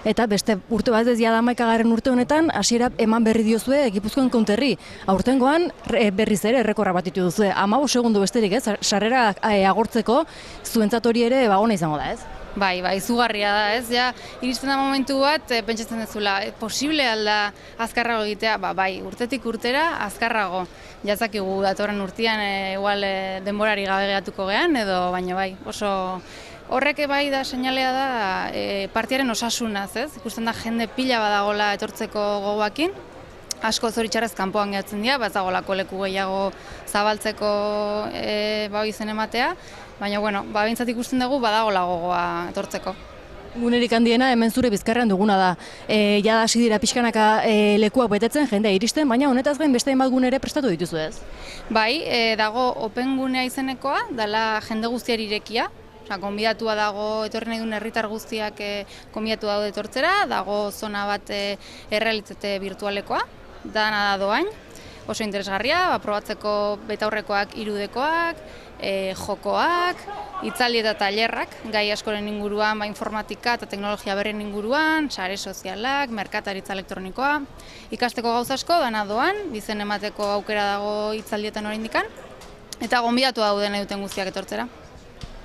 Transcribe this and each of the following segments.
eta beste urte bat ez jada 11. urte honetan hasiera eman berri diozue Gipuzkoan konterri. Aurtengoan berriz ere errekorra bat ditu duzue. 15 segundu besterik, ez? Sarrera agortzeko zuentzat hori ere ona izango da, ez? Bai, izugarria da, ez? Ja, iristen da momentu bat, pentsatzen dezula, posible alda azkarrago egitea? Bai, urtetik urtera azkarrago. Jazakigu datorren urtean igual denborari gabe geratuko gean, edo baina bai, oso horrek bai da seinalea da partiaren osasunaz, ez? Ikusten da jende pila badagola etortzeko gogoakin, asko zoritxarrez kanpoan gehatzen dira, ez dagoelako leku gehiago zabaltzeko izen ematea, baina, behintzat ikusten dugu badagoela gogoa etortzeko. Gunerik handiena hemen zure Bizkarrean duguna da. Jada hasi dira pixkanaka lekuak betetzen, jendea iristen, baina honetaz gain beste hainbat gune ere prestatu dituzu, ez? Bai, dago Open gunea izenekoa, dela jende guztiari irekia. Konbidatua dago, etorri nahi duen herritar guztiak konbidatu daude etortzera, dago zona bat errealitate virtualekoa, dana da doain, oso interesgarria, probatzeko betaurrekoak, irudekoak, jokoak, hitzaldi eta tailerrak, gai askoren inguruan, informatika eta teknologia berrien inguruan, sare sozialak, merkataritza elektronikoa, ikasteko gauza asko, dana doan, izen emateko aukera dago hitzaldietan oraindikan, eta gonbidatu daude nahi duten guztiak etortzera.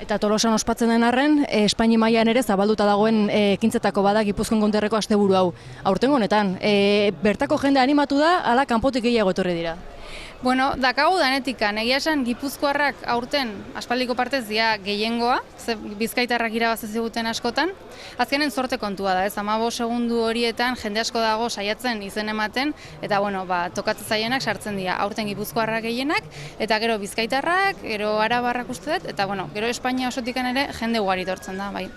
Eta Tolosan ospatzen den arren, Espainia mailan ere zabalduta dagoen ekintzetako bada Gipuzkoan konterreko asteburu hau. Aurtengo honetan, bertako jende animatu da, ala kanpotik gehiago etorri dira? Dakagu danetikan, egia esan Gipuzkoarrak aurten aspaldiko partez dira gehiengoa, Bizkaitarrak irabazi ziguten askotan. Azkenen zorte kontua da, ez? 15 segundu horietan jende asko dago saiatzen izen ematen, eta tokatzen zaienak sartzen dira aurten Gipuzkoarrak gehienak, eta gero Bizkaitarrak, gero Arabarrak uste dut, eta gero Espainia osotikan ere jende ugari etortzen da, bai.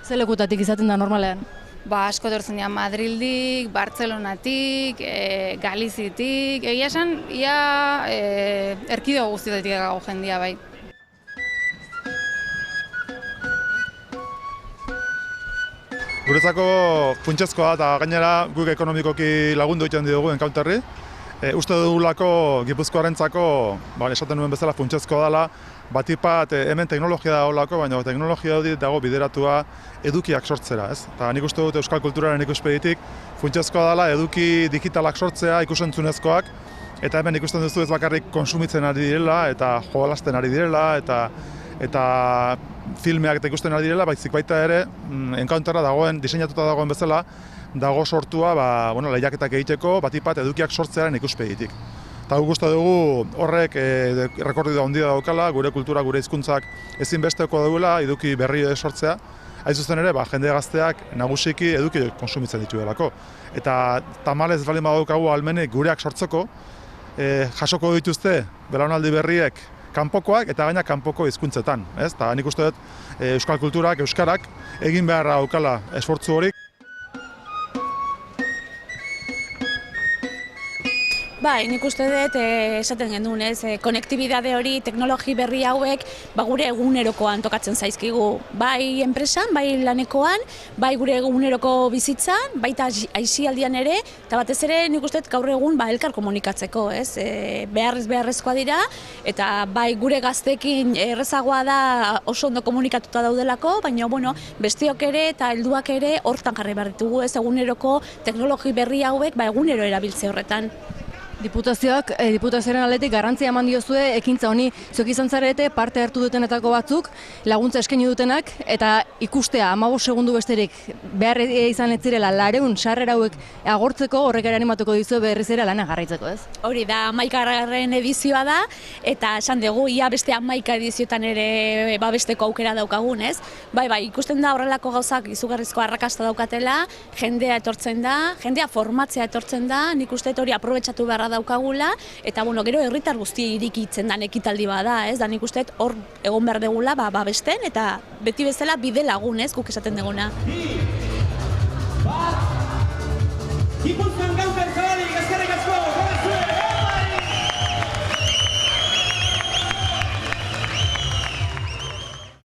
Ze lekutatik izaten da normalean? Asko etortzen dira Madrildik, Bartzelonatik, Galizitik, egia esan, ia erkidego guztietatik dago jendia, bai. Guretzako funtsezkoa da, eta gainera guk ekonomikoki lagundu egiten dugu Encounterri. Uste dugulako Gipuzkoarentzako, esaten nuen bezala funtsezkoa dela, batipat hemen teknologia dagoelako, baina teknologia hori dago bideratua edukiak sortzera, ez? Eta nik uste dut euskal kulturaren ikuspegitik funtsezkoa dela eduki digitalak sortzea ikusentzunezkoak, eta hemen ikusten duzu ez bakarrik konsumitzen ari direla, eta jolasten ari direla, eta filmeak eta ikusten ari direla, baizik baita ere Encounterra dagoen, diseinatuta dagoen bezala, dago sortua lehiaketak egiteko batipat edukiak sortzearen ikuspegitik. Eta guk uste dugu horrek errekordido handia daukala, gure kultura, gure hizkuntzak ezinbesteko duela eduki berri sortzea. Hain zuzen ere, jende gazteak nagusiki eduki konsumitzen dituelako. Eta tamalez baldin badaukagu ahalmenik gureak sortzeko, jasoko dituzte belaunaldi berriek kanpokoak eta gaina kanpoko hizkuntzetan. Eta nik uste dut euskal kulturak, euskarak egin beharra daukala esfortzu horik. Nik uste dut, esaten gendun, konektibidade hori, teknologi berri hauek, gure egunerokoan tokatzen zaizkigu. Bai enpresan, bai lanekoan, bai gure eguneroko bizitzan, baita aisialdian ere, eta batez ere nik uste dut gaur egun elkar komunikatzeko, beharrezkoa dira, eta bai gure gaztekin errezagoa da oso ondo komunikatuta daudelako, baina besteok ere eta helduak ere hortan jarri behar ditugu, eguneroko teknologi berri hauek egunero erabiltze horretan. Diputazioaren aldetik garrantzia eman diozue ekintza honi, zuek izan zarete parte hartu dutenetako batzuk, laguntza eskaini dutenak, eta ikustea 15 segundu besterik behar izan ez zirela 200 sarrera hauek agortzeko, horrek ere animatuko dizu berriz ere lana jarraitzeko, ez? Hori da, 11. edizioa da, eta esan dugu, ia beste 11 edizioetan ere babesteko aukera daukagun, ez? Bai, ikusten da horrelako gauzak izugarrizko arrakasta daukatela, jendea etortzen da, jendea formatzea etortzen da, nik uste hori aprobetxatu beharra daukagula, eta gero herritar guzti irikitzen dan ekitaldi bada, ez? Da nik uste hor egon behar degula babesten, eta beti bezala bide lagun, ez? Guk esaten duguna.